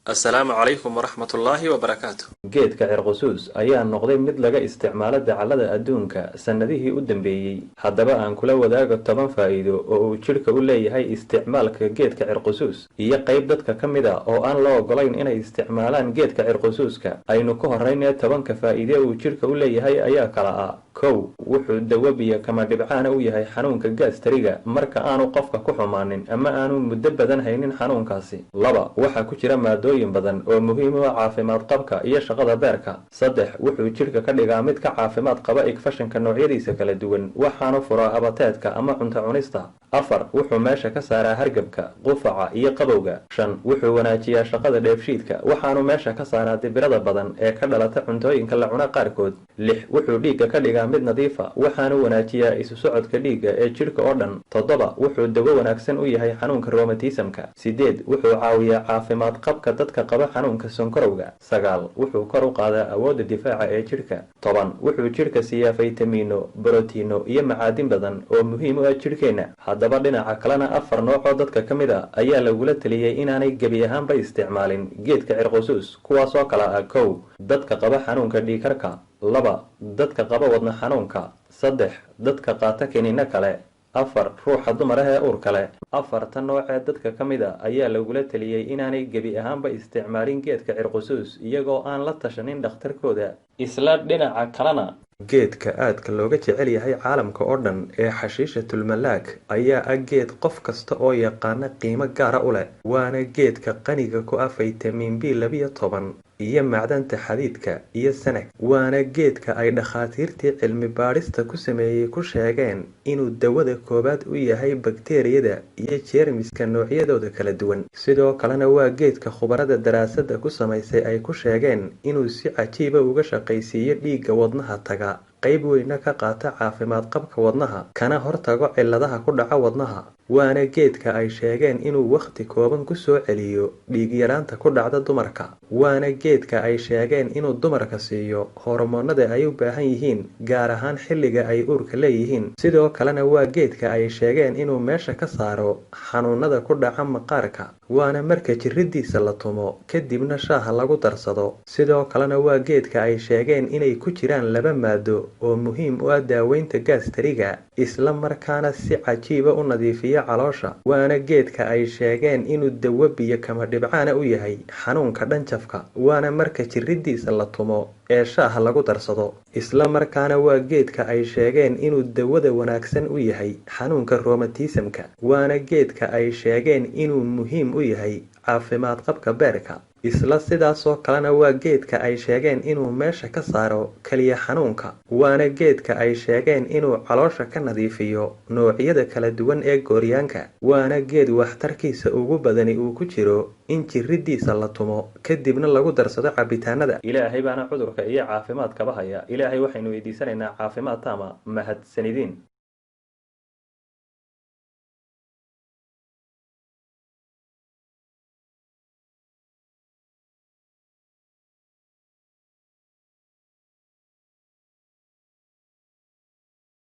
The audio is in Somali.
السلام عليكم ورحمة الله وبركاته. geedka cirqusuus ayaa noqday mid laga isticmaalo dacallada adduunka sannadihii u dambeeyey. Haddaba aan kula wadaago 10 faa'iido oo uu jidhka u leeyahay isticmaalka geedka cirqusuus iyo qayb dadka ka mid ah oo aan loo ogolayn inay isticmaalaan geedka cirqusuuska. Aynu ka horreynaa 10 faa'iido uu jidhka u leeyahay ayaa kala ah: kow, wuxuu dawo biyo kama dhibcaan u yahay xanuunka gaastariga marka aanu qofka ku xumaanin ama aanu muddo badan haynin xanuunkaasi. laba, waxaa ku jira maadooyin badan oo muhiim u ah caafimaad qabka iyo shaqada beerka. saddex, wuxuu jidhka ka dhigaa mid ka caafimaad qaba igfashanka noocyadiisa kala duwan waxaanu furaa abateedka ama cunto cunista. afar, wuxuu meesha ka saaraa hargabka, qufaca iyo qabowga. shan, wuxuu wanaajiyaa shaqada dheefshiidka waxaanu meesha ka saaraa dibirada badan ee ka dhalata cuntooyinka la cuno qaarkood. lix, wuxuu dhiigga ka dhigaa mid nadiifa waxaanu wanaajiyaa isu socodka dhiigga ee jidhka oo dhan. toddoba, wuxuu dawo wanaagsan u yahay xanuunka rheumatismka. sideed, wuxuu caawiyaa caafimaad qabka dadka qaba xanuunka sonkorowga. sagaal, wuxuu kor u qaadaa awoodda difaaca ee jidhka. toban, wuxuu jidhka siiyaa faytamiino, borotiino iyo macaadin badan oo muhiim u ah jidhkeenna. haddaba dhinaca kalena 4 nooc oo dadka ka mid ah ayaa lagula taliyey inaanay gebi ahaanba isticmaalin geedka cirqusuus, kuwaasoo kala ah: kow, dadka qaba xanuunka dhiigkarka. 2, dadka qaba wadna xanuunka. 3, dadka qaata kiniinno kale. 4, ruuxa dumar ah ee uurka leh. 4 nooc ee dadka ka mid ah ayaa lagula taliyey inaanay gebi ahaanba isticmaalin geedka cirqusuus iyagoo aan la tashanin dhakhtarkooda. isla dhinaca kalena, geedka aadka looga jecel yahay caalamka oo dhan ee xashiishatul malaag ayaa ah geed qof kasta oo yaqaana qiimo gaara u leh, waana geedka qaniga ku ah faytamiin B12 iyo macdanta xadiidka iyo sanag. waana geedka ay dhakhaatiirtii cilmi baadhista ku sameeyey ku sheegeen inuu dawada koowaad u yahay bakteeriyada iyo jeermiska noocyadooda kala duwan. sidoo kalena waa geedka khubarada daraasadda ku samaysay ay ku sheegeen inuu si cajiiba uga shaqaysiiyo dhiigga wadnaha taga, qayb weyna ka qaata caafimaad qabka wadnaha, kana hortago cilladaha ku dhaca wadnaha. waana geedka ay sheegeen inuu wakhti kooban ku soo celiyo dhiig yaraanta ku dhacda dumarka. waana geedka ay sheegeen inuu dumarka siiyo hormoonada ay u baahan yihiin gaar ahaan xilliga ay uurka leeyihiin. sidoo kalena waa geedka ay sheegeen inuu meesha ka saaro xanuunada ku dhaca maqaarka, waana marka jirridiisa la tumo kadibna shaaha lagu darsado. sidoo kalena waa geedka ay sheegeen inay ku jiraan 2 maado oo muhiim u ah daaweynta gaastariga isla markaana si cajiiba u nadiifiya caloosha. waana geedka ay sheegeen inuu dawo biyo kama dhibcaana u yahay xanuunka dhanjafka, waana marka jirridiisa la tumo ee shaaha lagu darsado. isla markaana waa geedka ay sheegeen inuu dawada wanaagsan u yahay xanuunka rheumatismka, waana geedka ay sheegeen inuu muhiim u yahay caafimaad qabka beerka. isla sidaasoo kalena waa geedka ay sheegeen inuu meesha ka saaro kaliya xanuunka, waana geedka ay sheegeen inuu caloosha ka nadiifiyo noocyada kala duwan ee gooryaanka. waana geed waxtarkiisa ugu badani uu ku jiro in jirridiisa la tumo kadibna lagu darsado cabitaanada. ilaahay baana cudurka iyo caafimaadkaba haya. ilaahay waxaynu weydiisanaynaa caafimaad taama. mahadsanidin.